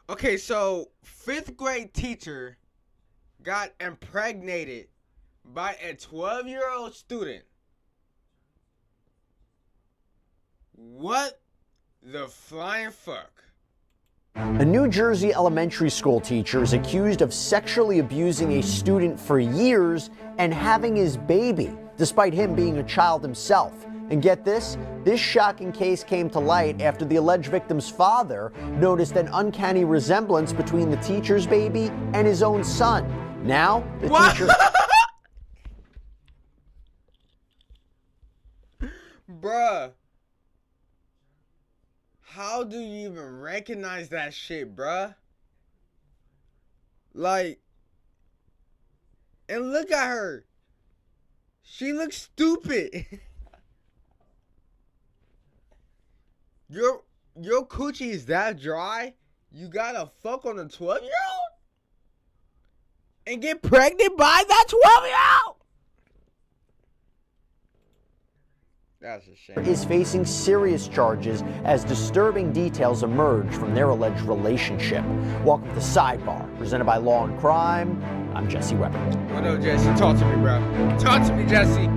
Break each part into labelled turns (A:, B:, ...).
A: Okay, so fifth grade teacher got impregnated by a 12-year-old student. What the flying fuck?
B: A New Jersey elementary school teacher is accused of sexually abusing a student for years and having his baby, despite him being a child himself. And get this shocking case came to light after the alleged victim's father noticed an uncanny resemblance between the teacher's baby and his own son. Now, the teacher...
A: Bruh. How do you even recognize that shit, bruh? Like, and look at her. She looks stupid. Your coochie is that dry? You gotta fuck on a 12-year-old? And get pregnant by that 12-year-old? That's a shame.
B: Is facing serious charges as disturbing details emerge from their alleged relationship. Welcome to Sidebar, presented by Law and Crime. I'm Jesse Weber.
A: What up, Jesse? Talk to me, bro. Talk to me, Jesse.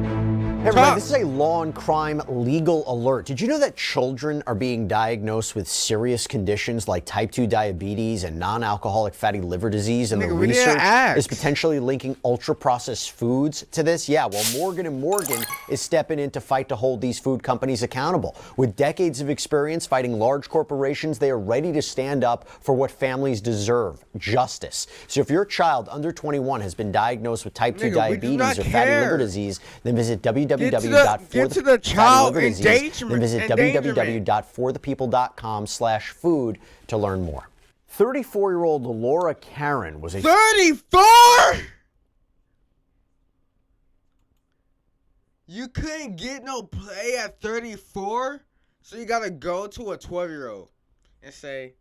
B: Hey, everybody, this is a Law and Crime legal alert. Did you know that children are being diagnosed with serious conditions like type 2 diabetes and non-alcoholic fatty liver disease? And the research is potentially linking ultra-processed foods to this? Yeah, well, Morgan & Morgan is stepping in to fight to hold these food companies accountable. With decades of experience fighting large corporations, they are ready to stand up for what families deserve, justice. So if your child under 21 has been diagnosed with type 2 diabetes or fatty liver disease, then visit www.forthepeople.com/food to learn more. 34-year-old Laura Karen was a
A: 34? You couldn't get no play at 34? So you gotta go to a 12-year-old and say,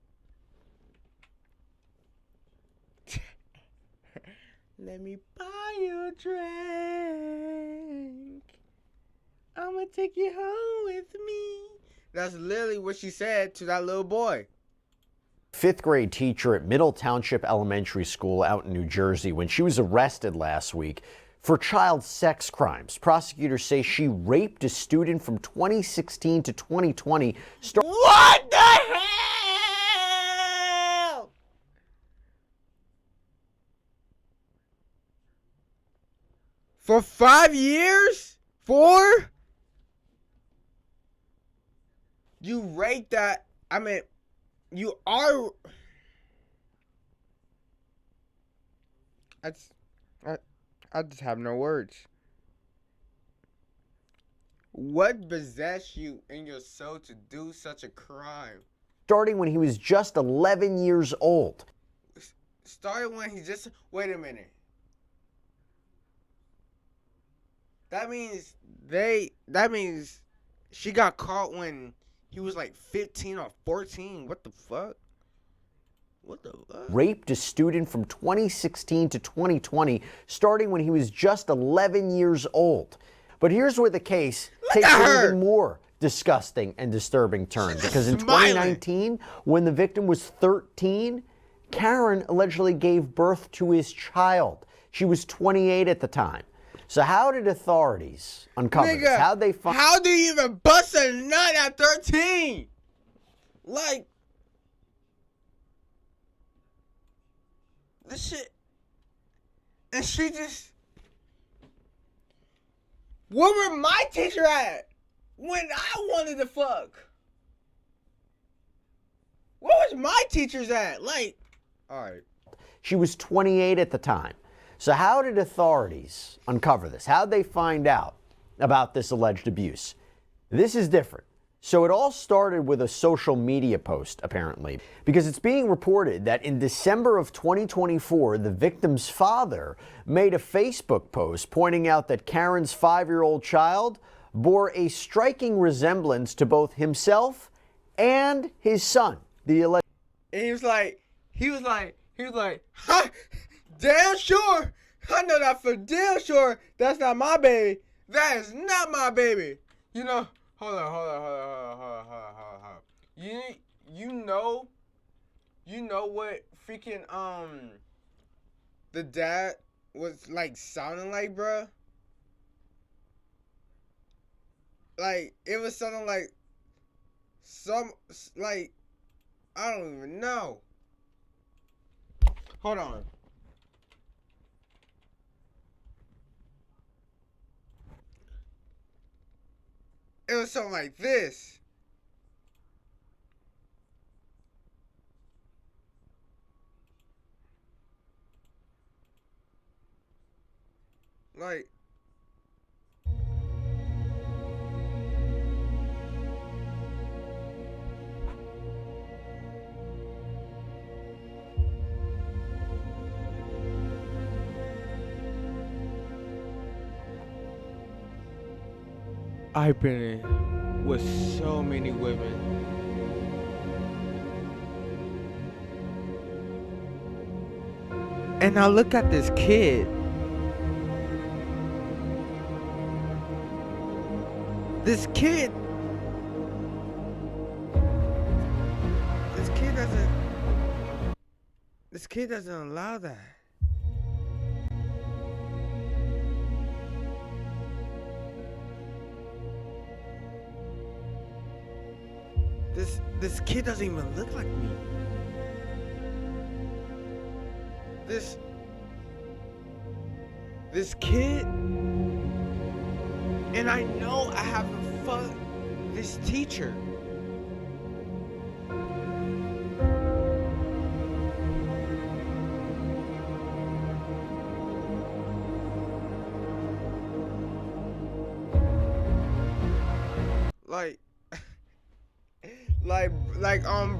A: let me buy you a drink. I'm gonna take you home with me. That's literally what she said to that little boy.
B: Fifth grade teacher at Middle Township Elementary School out in New Jersey when she was arrested last week for child sex crimes. Prosecutors say she raped a student from 2016 to 2020.
A: What the hell? For 5 years? 4? You rate that. I mean, you are. I just have no words. What possessed you in your soul to do such a crime?
B: Starting when he was just 11 years old.
A: Started when he just. Wait a minute. That means she got caught when he was like 15 or 14. What the fuck? What the fuck?
B: Raped a student from 2016 to 2020, starting when he was just 11 years old. But here's where the case takes an even more disgusting and disturbing turn. Because in 2019, when the victim was 13, Karen allegedly gave birth to his child. She was 28 at the time. So how did authorities uncover this? How'd they find...
A: How do you even bust a nut at 13? Like, this shit. And she just... Where were my teacher at when I wanted to fuck? Where was my teachers at? Like, all right.
B: She was 28 at the time. So how did authorities uncover this? How'd they find out about this alleged abuse? This is different. So it all started with a social media post, apparently, because it's being reported that in December of 2024, the victim's father made a Facebook post pointing out that Karen's 5-year-old child bore a striking resemblance to both himself and his son. And
A: he was like, ha! Damn sure. I know that for damn sure. That's not my baby. That is not my baby. You know, hold on. You You know what freaking the dad was like sounding like, bruh? Like it was something like some like I don't even know. Hold on. It was something like this. Like I've been in with so many women. And now look at this kid. This kid doesn't allow that. This kid doesn't even look like me. This kid, and I know I haven't fucked this teacher.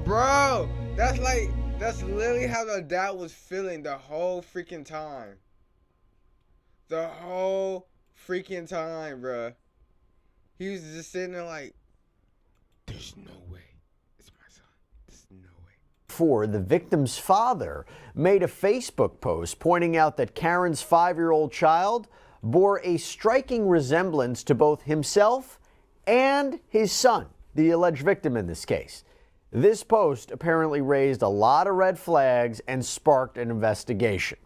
A: Bro, that's literally how the dad was feeling the whole freaking time. The whole freaking time, bro. He was just sitting there like, there's no way. It's my son. There's no way.
B: For the victim's father made a Facebook post pointing out that Karen's 5-year-old child bore a striking resemblance to both himself and his son, the alleged victim in this case. This post apparently raised a lot of red flags and sparked an investigation.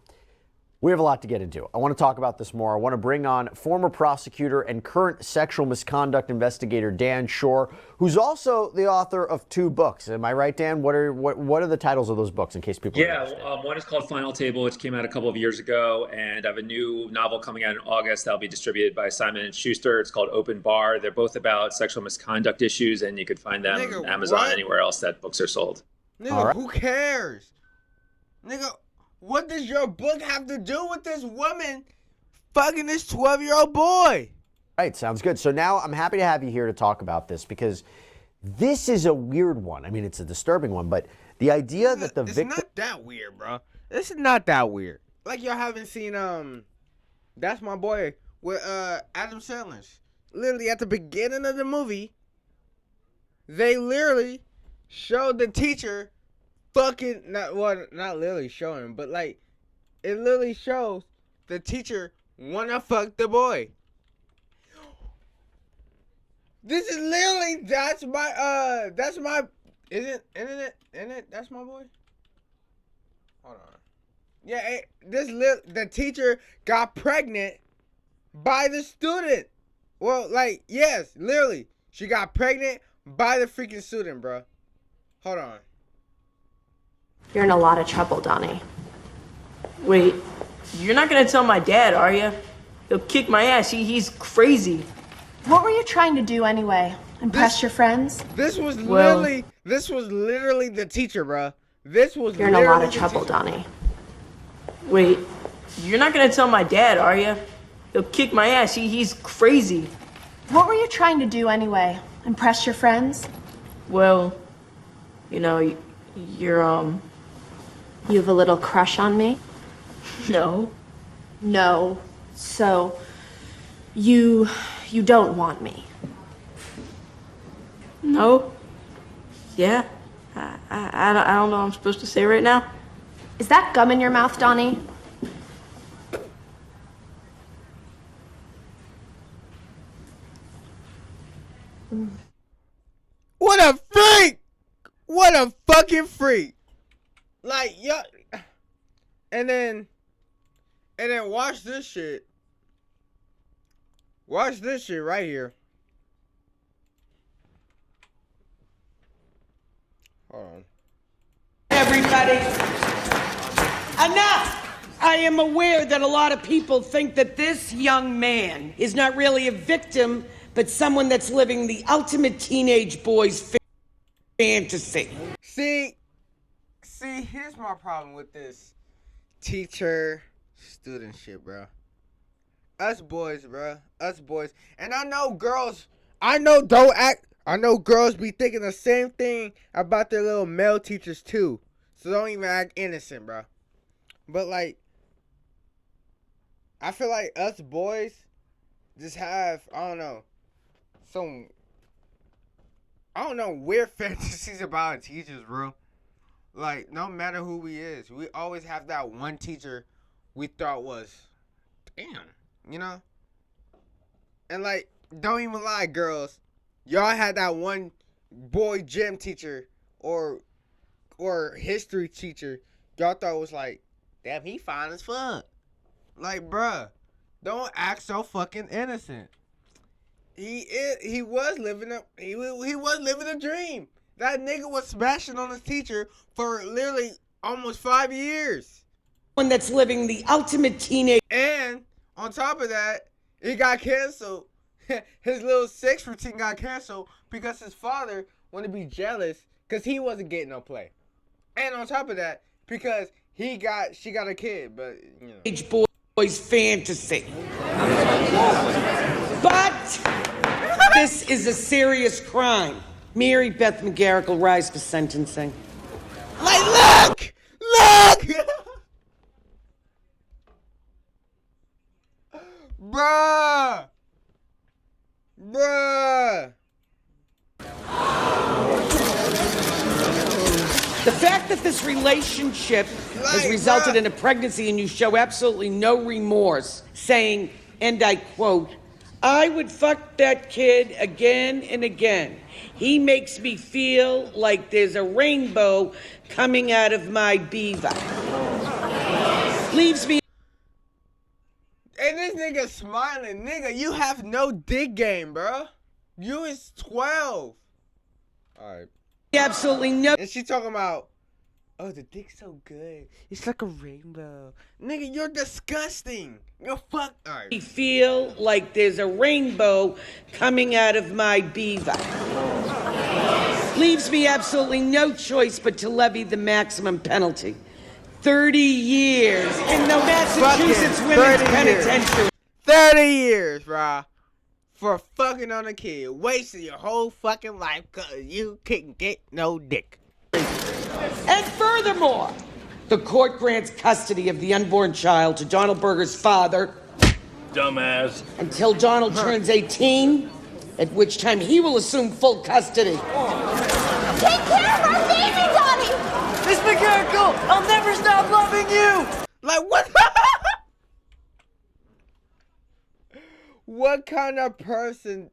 B: We have a lot to get into. I want to talk about this more. I want to bring on former prosecutor and current sexual misconduct investigator Dan Shore, who's also the author of 2 books. Am I right, Dan? What are the titles of those books in case people don't understand?
C: One is called Final Table, which came out a couple of years ago, and I have a new novel coming out in August that'll be distributed by Simon & Schuster. It's called Open Bar. They're both about sexual misconduct issues, and you could find them on Amazon, anywhere else that books are sold.
A: Nigga, who cares? Nigga, what does your book have to do with this woman fucking this 12-year-old boy?
B: Right, sounds good. So now I'm happy to have you here to talk about this because this is a weird one. I mean, it's a disturbing one, but the idea that the victim...
A: It's not that weird, bro. This is not that weird. Like y'all haven't seen, That's My Boy with Adam Sandler. Literally at the beginning of the movie, they literally showed the teacher fucking not literally showing, but like it literally shows the teacher wanna fuck the boy. This is literally that's my isn't it That's My Boy? Hold on. Yeah, the teacher got pregnant by the student. Well, like yes, literally, she got pregnant by the freaking student, bro. Hold on.
D: You're in a lot of trouble, Donnie.
E: Wait, you're not gonna tell my dad, are you? He'll kick my ass. He's crazy.
D: What were you trying to do anyway? Impress your friends?
A: This was literally the teacher, bro.
D: You're in a lot of trouble, Donnie.
E: Wait, you're not gonna tell my dad, are you? He'll kick my ass. He's crazy.
D: What were you trying to do anyway? Impress your friends?
E: Well, you know, you're
D: You have a little crush on me?
E: No.
D: No. So, you don't want me?
E: No. Yeah. I don't know what I'm supposed to say right now.
D: Is that gum in your mouth, Donnie?
A: What a freak! What a fucking freak! Like, yo, and then watch this shit. Watch this shit right here. Hold on.
F: Everybody, enough! I am aware that a lot of people think that this young man is not really a victim, but someone that's living the ultimate teenage boy's fantasy.
A: See, here's my problem with this teacher-student shit, bro. Us boys, bro. Us boys. And I know girls, I know girls be thinking the same thing about their little male teachers, too. So don't even act innocent, bro. But, like, I feel like us boys just have, I don't know, weird fantasies about our teachers, bro. Like, no matter who we is, we always have that one teacher we thought was, damn, you know? And, like, don't even lie, girls. Y'all had that one boy gym teacher or history teacher y'all thought was like, damn, he fine as fuck. Like, bruh, don't act so fucking innocent. He was living a dream. That nigga was smashing on his teacher for literally almost 5 years.
F: One that's living the ultimate teenage.
A: And on top of that, he got canceled. His little sex routine got canceled because his father wanted to be jealous because he wasn't getting no play. And on top of that, because she got a kid, but you know.
F: Teenage boy's fantasy. But this is a serious crime. Mary Beth McGarrick will rise for sentencing.
A: Like, look! Bruh!
F: The fact that this relationship has resulted in a pregnancy and you show absolutely no remorse, saying, and I quote, I would fuck that kid again and again. He makes me feel like there's a rainbow coming out of my beaver. Leaves me.
A: And this nigga smiling. Nigga, you have no dick game, bro. You is 12. Alright.
F: Absolutely no.
A: And she talking about, oh, the dick's so good. It's like a rainbow. Nigga, you're disgusting. You're fuck. Alright.
F: I feel like there's a rainbow coming out of my beaver. Leaves me absolutely no choice but to levy the maximum penalty. 30 years in the Massachusetts Women's Penitentiary.
A: 30 years, bruh. For fucking on a kid. Wasting your whole fucking life because you couldn't get no dick.
F: And furthermore, the court grants custody of the unborn child to Donald Berger's father.
G: Dumbass.
F: Until Donald turns 18, at which time he will assume full custody.
H: Take care of our baby, Donnie!
E: Miss McGarrick, I'll never stop loving you!
A: Like, what? What kind of person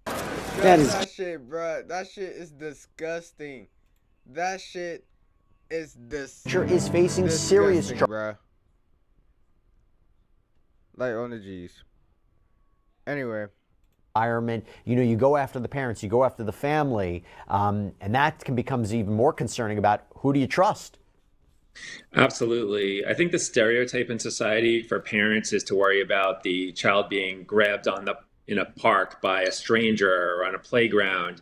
A: does that shit, bro? That shit is disgusting. That shit is
B: is facing serious charges.
A: Bro. Like on the G's. Anyway.
B: Environment, you know, you go after the parents, you go after the family, and that becomes even more concerning about who do you trust.
C: Absolutely. I think the stereotype in society for parents is to worry about the child being grabbed in a park by a stranger or on a playground.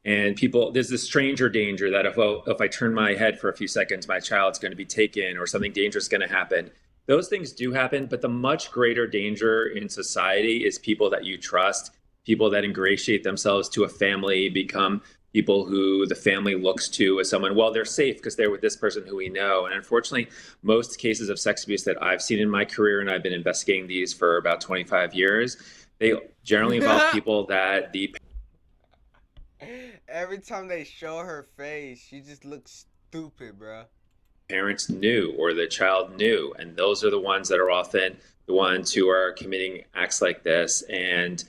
C: And there's this stranger danger that if I turn my head for a few seconds, my child's going to be taken or something dangerous is going to happen. Those things do happen, but the much greater danger in society is people that you trust, people that ingratiate themselves to a family, become people who the family looks to as someone, well, they're safe because they're with this person who we know. And unfortunately, most cases of sex abuse that I've seen in my career, and I've been investigating these for about 25 years, they generally involve people that
A: every time they show her face, she just looks stupid, bro.
C: Parents knew or the child knew. And those are the ones that are often the ones who are committing acts like this. And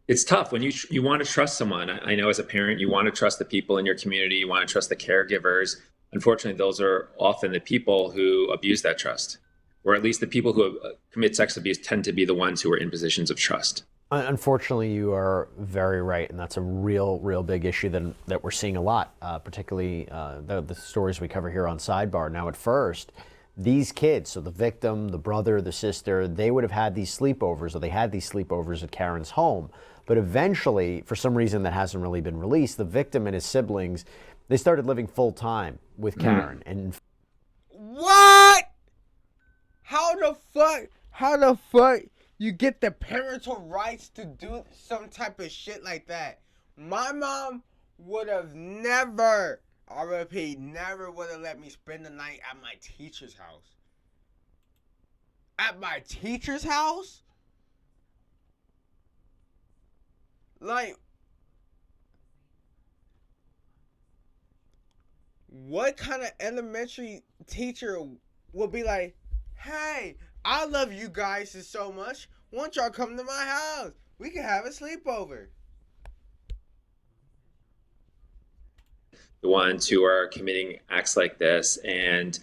C: it's tough when you want to trust someone. I know as a parent, you want to trust the people in your community. You want to trust the caregivers. unfortunately, those are often the people who abuse that trust, or at least the people who commit sex abuse tend to be the ones who are in positions of trust.
B: Unfortunately, you are very right, and that's a real big issue that we're seeing a lot, particularly the stories we cover here on Sidebar. Now, at first, these kids, so the victim, the brother, the sister, they would have had these sleepovers, or they had these sleepovers at Karen's home. But eventually, for some reason that hasn't really been released, the victim and his siblings, they started living full time with Karen. And
A: what? How the fuck you get the parental rights to do some type of shit like that? My mom would have never, I repeat, never would have let me spend the night at my teacher's house. At my teacher's house? Like, what kind of elementary teacher would be like, hey, I love you guys so much. Won't y'all come to my house? We can have a sleepover.
C: The ones who are committing acts like this, and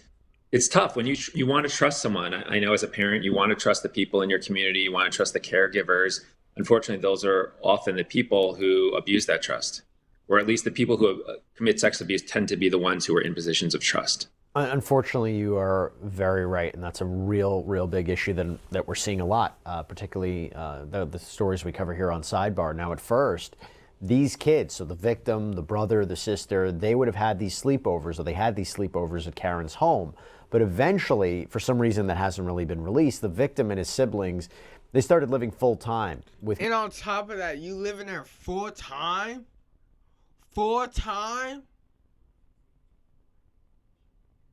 C: it's tough when you want to trust someone. I know as a parent, you want to trust the people in your community, you want to trust the caregivers. Unfortunately, those are often the people who abuse that trust, or at least the people who commit sex abuse tend to be the ones who are in positions of trust.
B: Unfortunately, you are very right, and that's a real big issue that we're seeing a lot, particularly the stories we cover here on Sidebar. Now, at first, these kids, so the victim, the brother, the sister, they would have had these sleepovers, or they had these sleepovers at Karen's home. But eventually, for some reason that hasn't really been released, the victim and his siblings, they started living full time with.
A: And on top of that, you living there full time? Full time?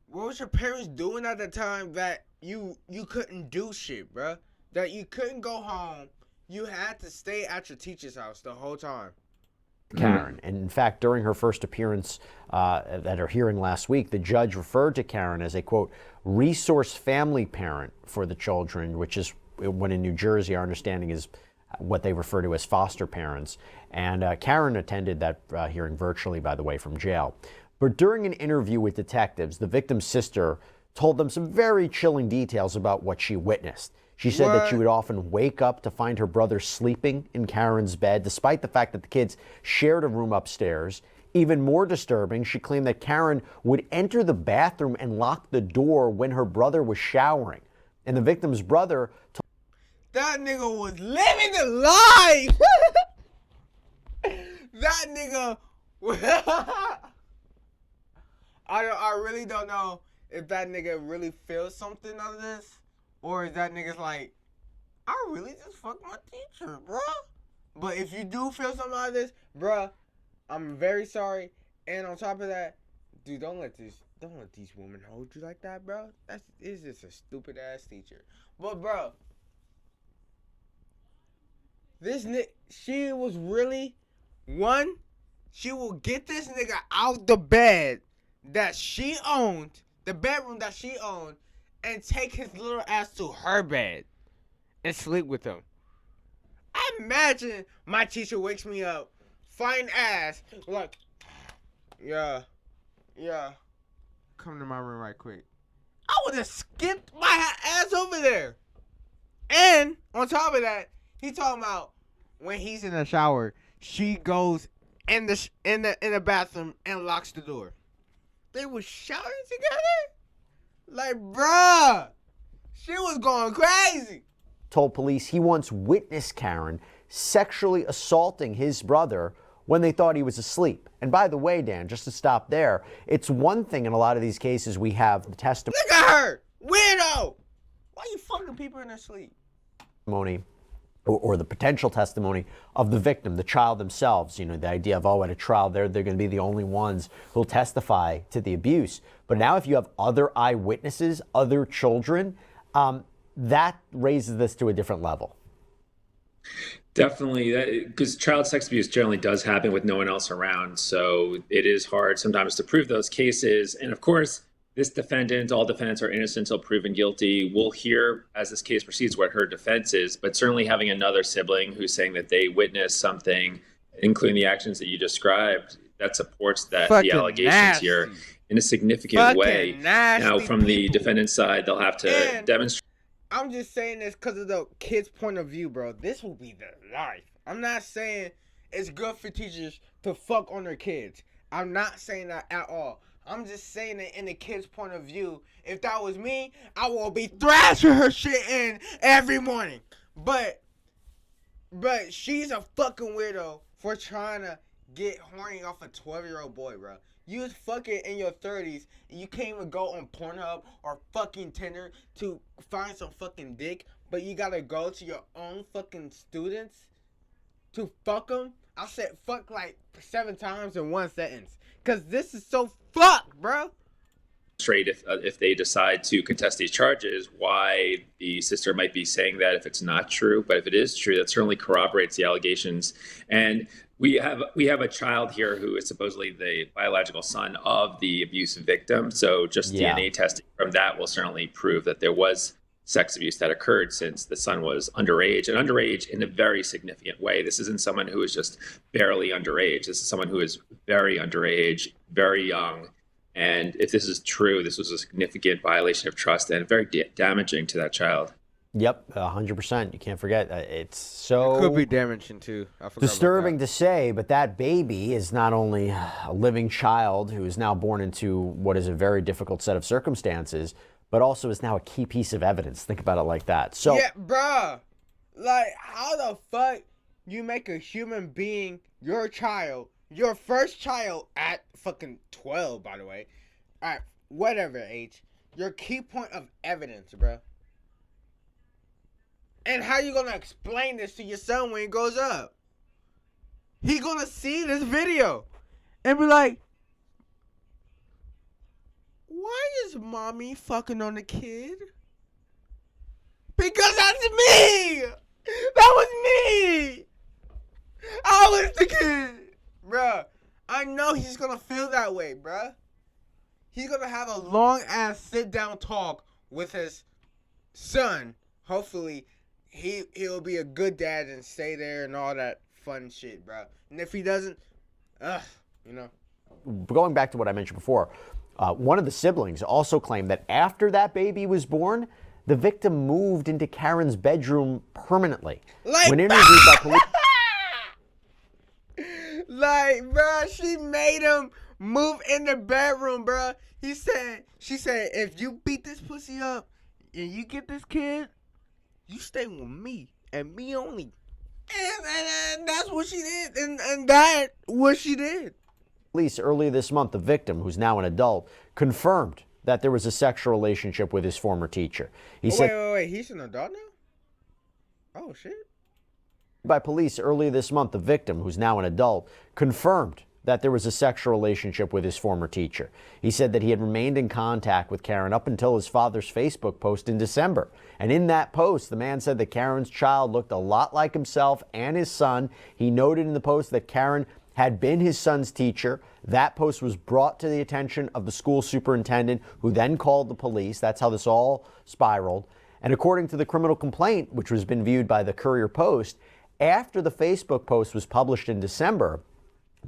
A: What was your parents doing at the time that you couldn't do shit, bruh? That you couldn't go home. You had to stay at your teacher's house the whole time.
B: Karen. And in fact, during her first appearance at her hearing last week, the judge referred to Karen as a, quote, resource family parent for the children, which is, when in New Jersey, our understanding is what they refer to as foster parents. And Karen attended that hearing virtually, by the way, from jail. But during an interview with detectives, the victim's sister told them some very chilling details about what she witnessed. She said that she would often wake up to find her brother sleeping in Karen's bed, despite the fact that the kids shared a room upstairs. Even more disturbing, she claimed that Karen would enter the bathroom and lock the door when her brother was showering. And the victim's brother told
A: that nigga was living the life. That nigga. I really don't know if that nigga really feels something out of this, or if that nigga's like, I really just fucked my teacher, bruh. But if you do feel something out of this, bruh, I'm very sorry. And on top of that, dude, don't let these women hold you like that, bro. It's just a stupid ass teacher. But bro, she was really one. She will get this nigga out the bed that she owned, the bedroom that she owned, and take his little ass to her bed and sleep with him. I imagine my teacher wakes me up, fine ass, like, yeah, come to my room right quick. I would have skipped my ass over there. And on top of that, he talking about when he's in the shower, she goes in the bathroom and locks the door. They was showering together? Like, bruh, she was going crazy.
B: Told police he once witnessed Karen sexually assaulting his brother when they thought he was asleep. And by the way, Dan, just to stop there, it's one thing in a lot of these cases we have the testimony.
A: Look at her, weirdo. Why you fucking people in their sleep?
B: Or the potential testimony of the victim, the child themselves. You know, the idea of, at a trial, they're going to be the only ones who'll testify to the abuse. But now if you have other eyewitnesses, other children, that raises this to a different level.
C: Definitely, because child sex abuse generally does happen with no one else around. So it is hard sometimes to prove those cases. And of course, this defendant, all defendants are innocent until proven guilty. We'll hear as this case proceeds what her defense is, but certainly having another sibling who's saying that they witnessed something, including the actions that you described, that supports that the allegations
A: nasty
C: here. in a significant
A: Fucking
C: way.
A: nasty
C: Now, from the
A: people.
C: defendant's side, they'll have to
A: And
C: demonstrate.
A: I'm just saying this because of the kid's point of view, bro. This will be the life. I'm not saying it's good for teachers to fuck on their kids. I'm not saying that at all. I'm just saying it in the kid's point of view. If that was me, I will be thrashing her shit in every morning. But she's a fucking weirdo for trying to get horny off a 12-year-old boy, bro. You was fucking in your 30s and you can't even go on Pornhub or fucking Tinder to find some fucking dick, but you gotta go to your own fucking students to fuck them. I said fuck like 7 times in one sentence. Cause this is so fucked, bro.
C: If they decide to contest these charges, why the sister might be saying that if it's not true. But if it is true, that certainly corroborates the allegations. And we have a child here who is supposedly the biological son of the abuse victim. So just DNA testing from that will certainly prove that there was sex abuse that occurred, since the son was underage, and underage in a very significant way. This isn't someone who is just barely underage. This is someone who is very underage, very young. And if this is true, this was a significant violation of trust and very damaging to that child.
B: Yep, 100%. You can't forget. It's so
A: It could be damaging too. I forgot
B: disturbing
A: about
B: to say, but that baby is not only a living child who is now born into what is a very difficult set of circumstances, but also is now a key piece of evidence. Think about it like that. So,
A: yeah, bruh. Like, how the fuck you make a human being your child, your first child at fucking 12, by the way. Alright, whatever age. Your key point of evidence, bruh. And how you gonna explain this to your son when he grows up? He gonna see this video and be like, why is mommy fucking on the kid? Because that's me! That was me! I was the kid! Bruh, I know he's gonna feel that way, bruh. He's gonna have a long-ass sit-down talk with his son. Hopefully, he'll be a good dad and stay there and all that fun shit, bruh. And if he doesn't, you know.
B: going back to what I mentioned before, one of the siblings also claimed that after that baby was born, the victim moved into Karen's bedroom permanently.
A: Like,
B: when interviewed by police,
A: like, bruh, she made him move in the bedroom, bruh. She said, if you beat this pussy up and you get this kid, you stay with me and me only. And that's what she did. And that what she did.
B: police earlier this month, the victim, who's now an adult, confirmed that there was a sexual relationship with his former teacher. He said,
A: Wait, he's an adult now? Oh, shit.
B: by police earlier this month, the victim, who's now an adult, confirmed that there was a sexual relationship with his former teacher. He said that he had remained in contact with Karen up until his father's Facebook post in December. And in that post, the man said that Karen's child looked a lot like himself and his son. He noted in the post that Karen had been his son's teacher. That post was brought to the attention of the school superintendent, who then called the police. That's how this all spiraled. And according to the criminal complaint, which was been viewed by the Courier Post, after the Facebook post was published in December,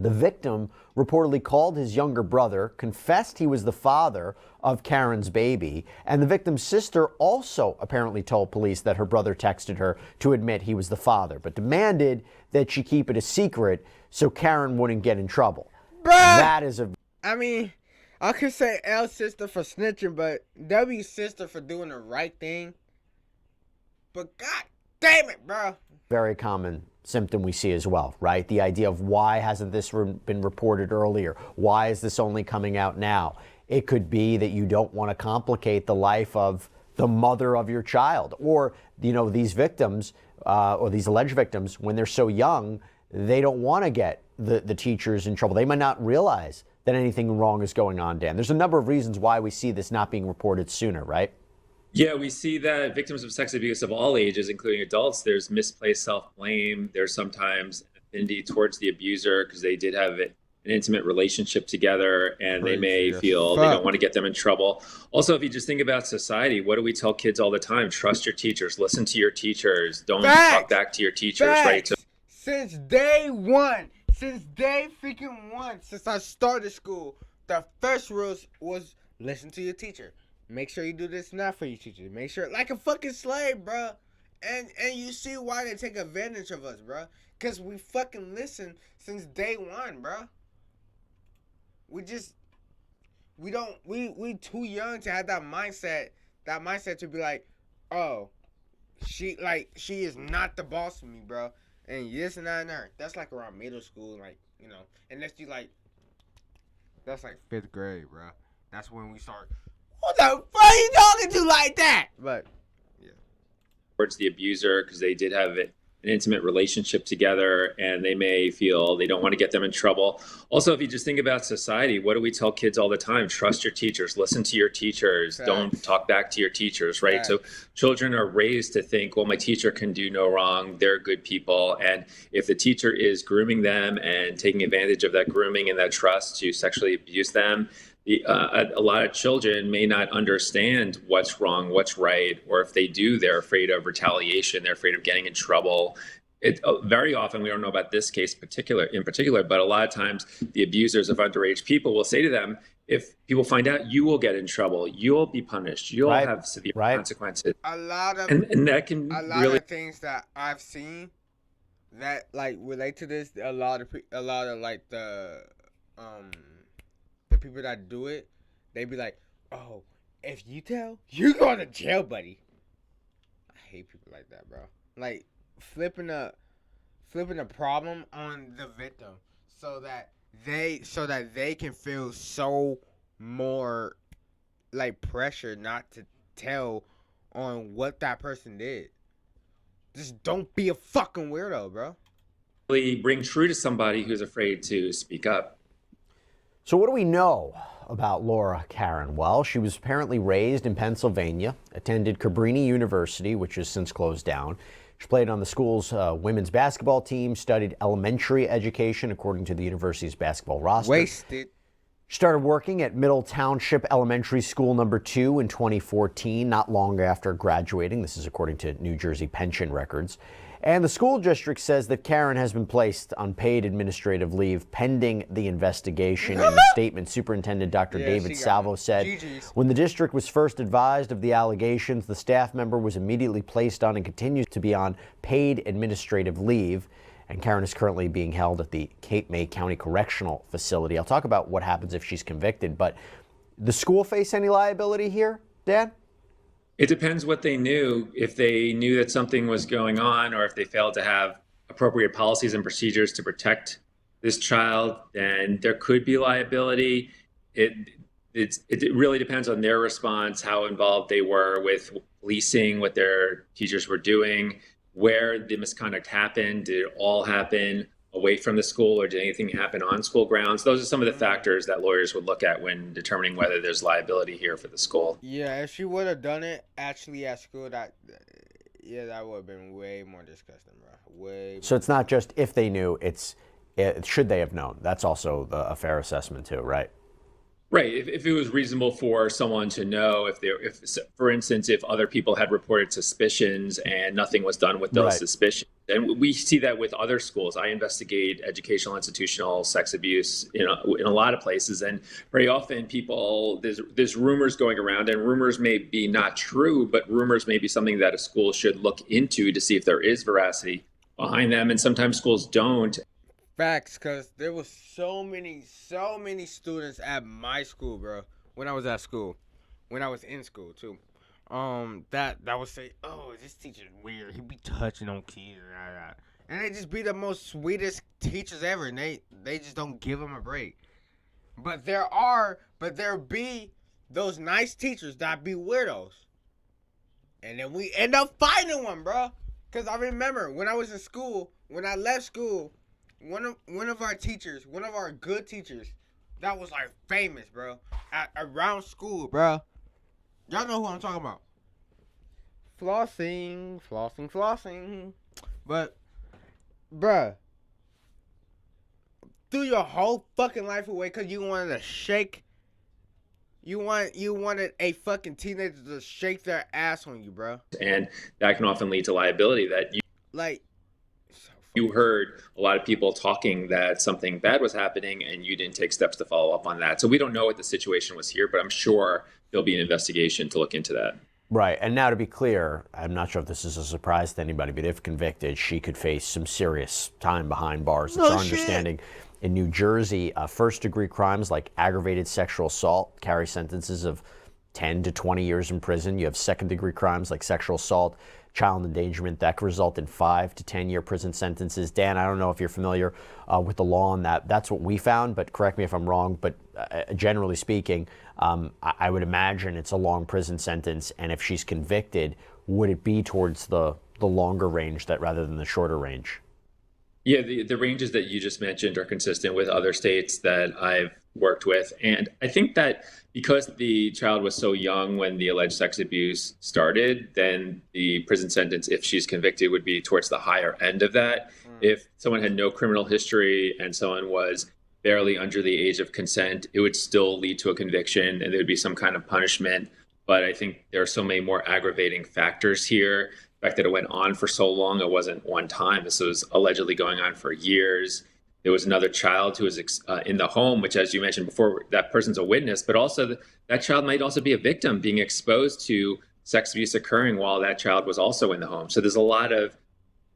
B: the victim reportedly called his younger brother, confessed he was the father of Karen's baby, and the victim's sister also apparently told police that her brother texted her to admit he was the father, but demanded that she keep it a secret so Karen wouldn't get in trouble.
A: Bruh!
B: That is a...
A: I mean, I could say L's sister for snitching, but W's sister for doing the right thing. But god damn it, bro.
B: very common symptom we see as well, right? The idea of why hasn't this been reported earlier? Why is this only coming out now? It could be that you don't want to complicate the life of the mother of your child, or, you know, these victims or these alleged victims, when they're so young, they don't want to get the teachers in trouble. They might not realize that anything wrong is going on, Dan. There's a number of reasons why we see this not being reported sooner, right?
C: Yeah, we see that victims of sex abuse of all ages, including adults, there's misplaced self-blame. There's sometimes affinity towards the abuser because they did have an intimate relationship together, and they may feel they don't want to get them in trouble. Also, if you just think about society, what do we tell kids all the time? Trust your teachers, listen to your teachers, don't talk back to your teachers, right? So,
A: since day one, since I started school, the first rules was listen to your teacher. Make sure you do this and that for your teacher. Make sure, like a fucking slave, bro. And you see why they take advantage of us, bro. Cause we fucking listen since day one, bro. We too young to have that mindset. That mindset to be like, oh, she is not the boss of me, bro. And this and that and that. That's like around middle school, like, you know. Unless you like, that's like 5th grade, bro. That's when we start. What the fuck are you talking to like that? But yeah,
C: towards the abuser because they did have an intimate relationship together, and they may feel they don't want to get them in trouble. Also, if you just think about society, what do we tell kids all the time? Trust your teachers, listen to your teachers, don't talk back to your teachers, right? So children are raised to think, well, my teacher can do no wrong, they're good people. And if the teacher is grooming them and taking advantage of that grooming and that trust to sexually abuse them, a lot of children may not understand what's wrong, what's right, or if they do, they're afraid of retaliation. They're afraid of getting in trouble. Very often, we don't know about this case in particular, but a lot of times the abusers of underage people will say to them, if people find out, you will get in trouble, you'll be punished, you'll have severe consequences.
A: A lot of
C: and that can
A: of things that I've seen that like relate to this. A lot of like the people that do it, they be like, oh, if you tell, you going to jail, buddy. I hate people like that, bro. Like flipping a problem on the victim so that they can feel so more like pressure not to tell on what that person did. Just don't be a fucking weirdo, bro.
C: Really bring true to somebody who's afraid to speak up.
B: So what do we know about Laura Karen? Well, she was apparently raised in Pennsylvania, attended Cabrini University, which has since closed down. She played on the school's women's basketball team, studied elementary education according to the university's basketball roster.
A: Wasted.
B: She started working at Middle Township Elementary School number 2 in 2014, not long after graduating. This is according to New Jersey pension records. And the school district says that Karen has been placed on paid administrative leave pending the investigation. In a statement, Superintendent Dr. David Salvo said, when the district was first advised of the allegations, the staff member was immediately placed on and continues to be on paid administrative leave. And Karen is currently being held at the Cape May County Correctional Facility. I'll talk about what happens if she's convicted, but the school face any liability here, Dan?
C: It depends what they knew. If they knew that something was going on, or if they failed to have appropriate policies and procedures to protect this child, then there could be liability. It really depends on their response, how involved they were with policing, what their teachers were doing, where the misconduct happened. Did it all happen away from the school, or did anything happen on school grounds? Those are some of the factors that lawyers would look at when determining whether there's liability here for the school.
A: Yeah, if she would have done it actually at school, that would have been way more disgusting, bro. Way.
B: So it's not just if they knew, it's should they have known. That's also a fair assessment too, right?
C: Right. If it was reasonable for someone to know, if for instance, if other people had reported suspicions and nothing was done with those suspicions. And we see that with other schools. I investigate educational, institutional sex abuse in a lot of places. And very often there's rumors going around, and rumors may be not true, but rumors may be something that a school should look into to see if there is veracity behind them. And sometimes schools don't.
A: Facts, because there was so many students at my school, bro, when I was at school, when I was in school, too, that would say, oh, this teacher's weird, he be touching on kids, and they just be the most sweetest teachers ever, and they just don't give them a break. But there be those nice teachers that be weirdos, and then we end up finding one, bro, because I remember when I was in school, when I left school, one of our teachers, one of our good teachers, that was like famous, bro, around school, bro. Y'all know who I'm talking about. Flossing. But, bruh, threw your whole fucking life away because you wanted to shake. You wanted a fucking teenager to shake their ass on you, bro.
C: And that can often lead to liability that you You heard a lot of people talking that something bad was happening and you didn't take steps to follow up on that. So we don't know what the situation was here, but I'm sure there'll be an investigation to look into that.
B: Right. And now, to be clear, I'm not sure if this is a surprise to anybody, but if convicted, she could face some serious time behind bars. It's our understanding in New Jersey, first-degree crimes like aggravated sexual assault carry sentences of 10 to 20 years in prison. You have second-degree crimes like sexual assault, child endangerment, that could result in 5 to 10-year prison sentences. Dan, I don't know if you're familiar with the law on that. That's what we found, but correct me if I'm wrong. But generally speaking, I would imagine it's a long prison sentence. And if she's convicted, would it be towards the longer range that rather than the shorter range?
C: Yeah, the ranges that you just mentioned are consistent with other states that I've worked with. And I think that because the child was so young when the alleged sex abuse started, then the prison sentence, if she's convicted, would be towards the higher end of that. If someone had no criminal history and someone was barely under the age of consent, it would still lead to a conviction and there would be some kind of punishment. But I think there are so many more aggravating factors here. The fact that it went on for so long, it wasn't one time. This was allegedly going on for years. There was another child who was in the home, which, as you mentioned before, that person's a witness, but also that child might also be a victim being exposed to sex abuse occurring while that child was also in the home. So there's a lot of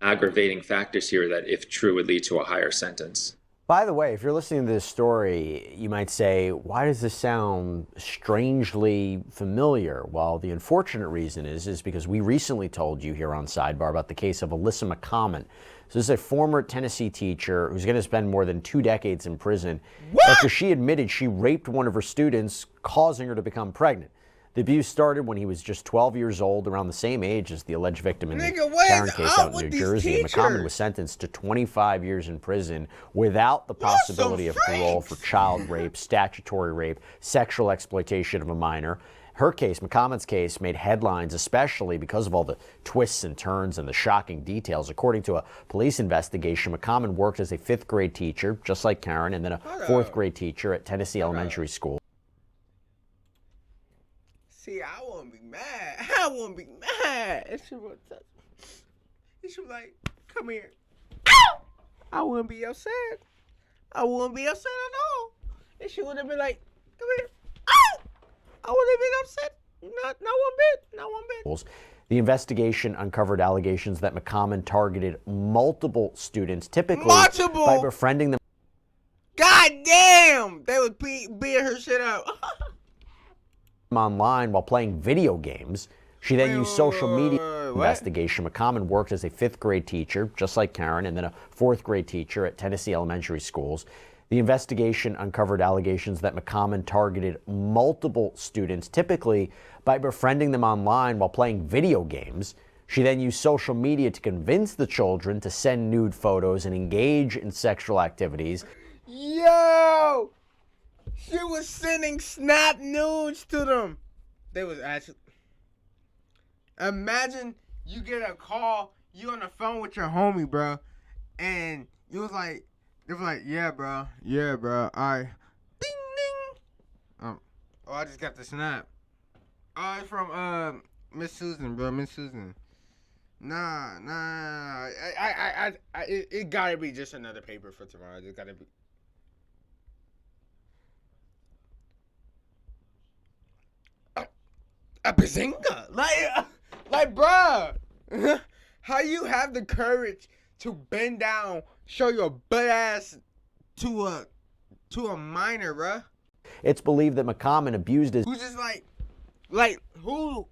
C: aggravating factors here that, if true, would lead to a higher sentence.
B: By the way, if you're listening to this story, you might say, why does this sound strangely familiar? Well, the unfortunate reason is because we recently told you here on Sidebar about the case of Alyssa McCommon. So this is a former Tennessee teacher who's going to spend more than 2 decades in prison after she admitted she raped one of her students, causing her to become pregnant. The abuse started when he was just 12 years old, around the same age as the alleged victim in the Karen case out in New Jersey. McCommon was sentenced to 25 years in prison without the possibility of parole for child rape, statutory rape, sexual exploitation of a minor. Her case, McCommon's case, made headlines, especially because of all the twists and turns and the shocking details. According to a police investigation, McCommon worked as a 5th grade teacher, just like Karen, and then a 4th grade teacher at Tennessee Elementary School.
A: See, I wouldn't be mad. I wouldn't be mad. It should be like, come here. Ow! I wouldn't be upset. I wouldn't be upset at all. And she would have been like, come here. Ow! I would have been upset. Not one bit. Not one bit.
B: The investigation uncovered allegations that McCommon targeted multiple students, typically by befriending them.
A: God damn! They would beat her shit up.
B: Online while playing video games. She then used social media. Investigation. McCommon worked as a 5th grade teacher, just like Karen, and then a 4th grade teacher at Tennessee Elementary Schools. The investigation uncovered allegations that McCommon targeted multiple students, typically by befriending them online while playing video games. She then used social media to convince the children to send nude photos and engage in sexual activities.
A: Yo! She was sending snap nudes to them. They was actually... Imagine you get a call, you on the phone with your homie, bro, and you was like, they were like, yeah, bro, I, ding, ding. Oh, I just got the snap. Oh, it's from, Miss Susan, bro, Miss Susan. Nah. It gotta be just another paper for tomorrow. It gotta be. A bazinga! Like, bruh! How you have the courage to bend down, show your butt ass to a minor, bruh?
B: It's believed that McCommon abused his...
A: Who's just like, who?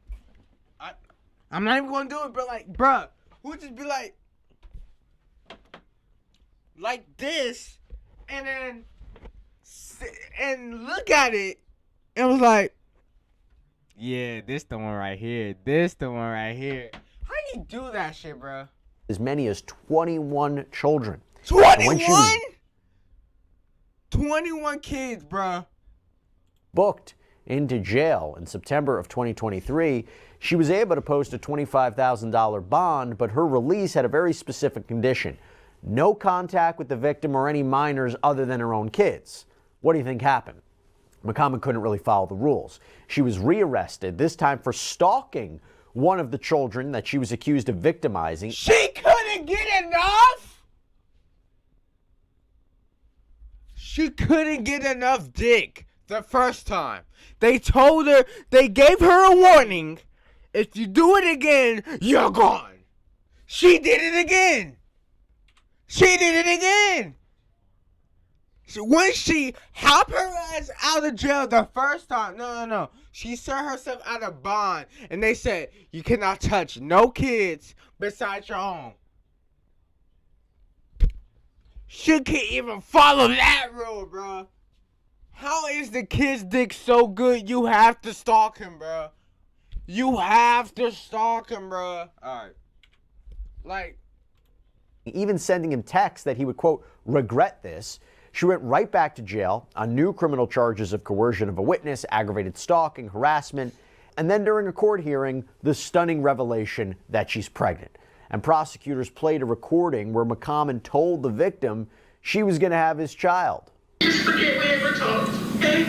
A: I'm not even gonna do it, but like, bruh, who just be like this, and then, and look at it, and was like, yeah, this the one right here. How you do that shit, bro?
B: As many as 21 children.
A: 21? 21 kids, bro.
B: Booked into jail in September of 2023, she was able to post a $25,000 bond, but her release had a very specific condition. No contact with the victim or any minors other than her own kids. What do you think happened? McCommon couldn't really follow the rules. She was rearrested, this time for stalking one of the children that she was accused of victimizing.
A: She couldn't get enough? She couldn't get enough dick the first time. They told her, they gave her a warning. If you do it again, you're gone. She did it again. When she helped her ass out of jail the first time, no. She served herself out of bond, and they said, you cannot touch no kids besides your own. She can't even follow that rule, bro. How is the kid's dick so good you have to stalk him, bro? You have to stalk him, bro. Alright. Like,
B: even sending him texts that he would, quote, regret this. She went right back to jail on new criminal charges of coercion of a witness, aggravated stalking, harassment, and then during a court hearing, the stunning revelation that she's pregnant. And prosecutors played a recording where McCommon told the victim she was going to have his child.
H: Just forget we ever talked, okay?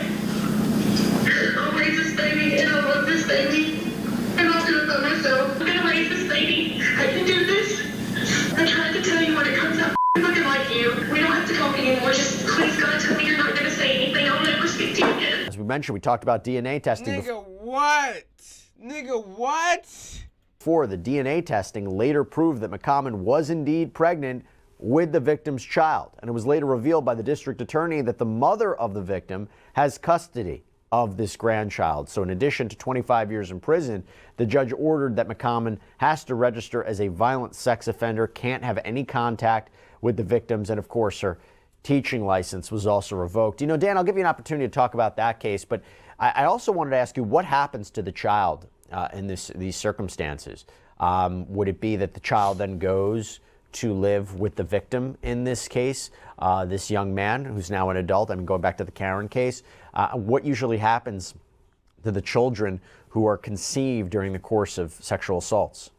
H: I'll raise this baby, and I love this baby, and I'll do it by myself. I'm gonna raise this baby. I can do this. I tried to tell you when it comes out looking like you. We don't have to talk anymore. Just please, God, tell me you're not gonna say anything. I'll never speak to you again.
B: As we mentioned, we talked about DNA testing.
A: Nigga, what?
B: Before the DNA testing later proved that McCommon was indeed pregnant with the victim's child. And it was later revealed by the district attorney that the mother of the victim has custody of this grandchild. So in addition to 25 years in prison, the judge ordered that McCommon has to register as a violent sex offender, can't have any contact with the victims, and of course her teaching license was also revoked. You know, Dan, I'll give you an opportunity to talk about that case, but I also wanted to ask you what happens to the child in these circumstances. Would it be that the child then goes to live with the victim in this case, this young man who's now an adult? I mean, going back to the Karen case, what usually happens to the children who are conceived during the course of sexual assaults?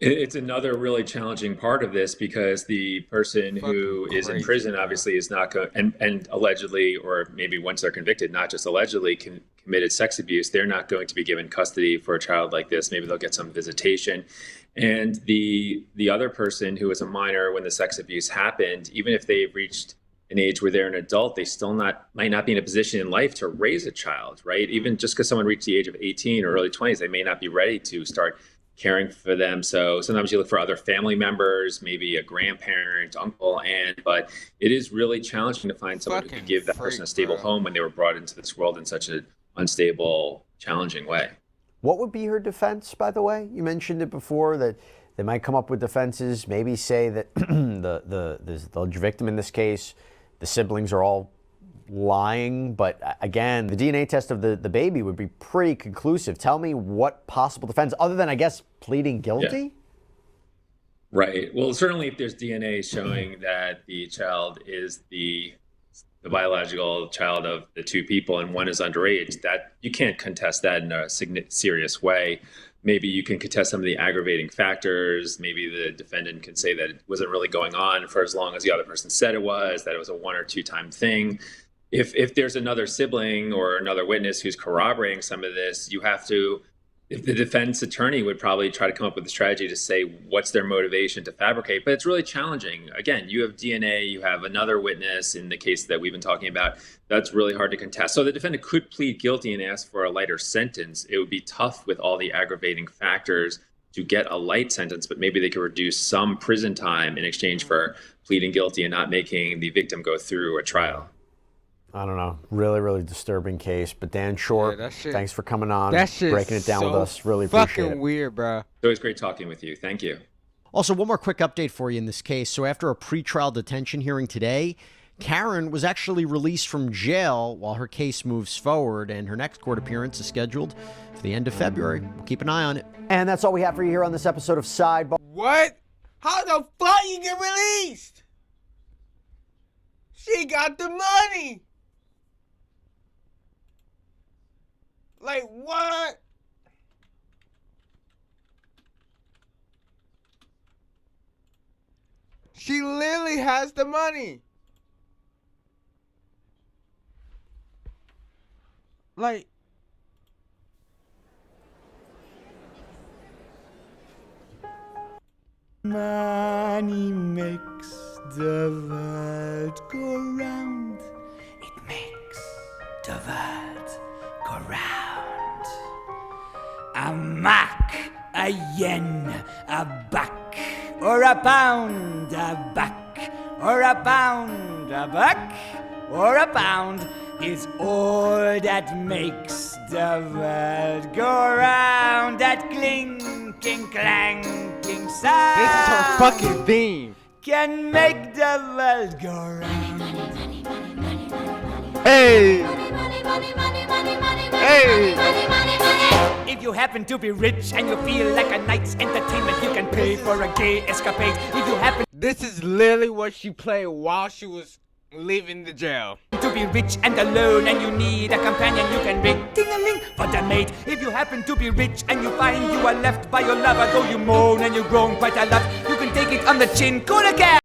C: It's another really challenging part of this because the person who is in prison obviously is not going, and allegedly, or maybe once they're convicted, not just allegedly committed sex abuse, they're not going to be given custody for a child like this. Maybe they'll get some visitation. And the other person who was a minor when the sex abuse happened, even if they've reached an age where they're an adult, they still might not be in a position in life to raise a child, right? Even just because someone reached the age of 18 or early 20s, they may not be ready to start caring for them. So sometimes you look for other family members, maybe a grandparent, uncle, aunt, but it is really challenging to find someone who can give that person a stable home when they were brought into this world in such an unstable, challenging way.
B: What would be her defense, by the way? You mentioned it before that they might come up with defenses, maybe say that the victim in this case, the siblings are all lying, but again, the DNA test of the baby would be pretty conclusive. Tell me what possible defense, other than, I guess, pleading guilty?
C: Yeah. Right. Well, certainly if there's DNA showing that the child is the biological child of the two people and one is underage, that you can't contest that in a serious way. Maybe you can contest some of the aggravating factors. Maybe the defendant can say that it wasn't really going on for as long as the other person said it was, that it was a 1 or 2 time thing. If there's another sibling or another witness who's corroborating some of this, you have to, if the defense attorney would probably try to come up with a strategy to say what's their motivation to fabricate. But it's really challenging. Again, you have DNA, you have another witness in the case that we've been talking about. That's really hard to contest. So the defendant could plead guilty and ask for a lighter sentence. It would be tough with all the aggravating factors to get a light sentence, but maybe they could reduce some prison time in exchange for pleading guilty and not making the victim go through a trial.
B: I don't know. Really, really disturbing case. But Dan Short, thanks for coming on, breaking it down
A: so
B: with us. Really appreciate it.
A: Fucking weird, bro.
C: It was great talking with you. Thank you.
I: Also, one more quick update for you in this case. So after a pretrial detention hearing today, Karen was actually released from jail while her case moves forward, and her next court appearance is scheduled for the end of February. We'll keep an eye on it.
B: And that's all we have for you here on this episode of Sidebar.
A: What? How the fuck you get released? She got the money. Like, what? She literally has the money. Like,
J: money makes the world go round. world go round. A mark, a yen, a buck, or a pound, a buck, or a pound, a buck, or a pound is all that makes the world go round. That clinking, clanking sound.
A: This is her fucking theme.
J: Can make the world go round.
A: Hey! Hey!
J: If you happen to be rich and you feel like a night's entertainment, you can pay for a gay escapade. If you happen
A: This is literally what she played while she was leaving the jail.
J: to be rich and alone and you need a companion, you can ring ding-a-ling for the mate. If you happen to be rich and you find you are left by your lover, though you moan and you groan quite a lot, you can take it on the chin, call a cab.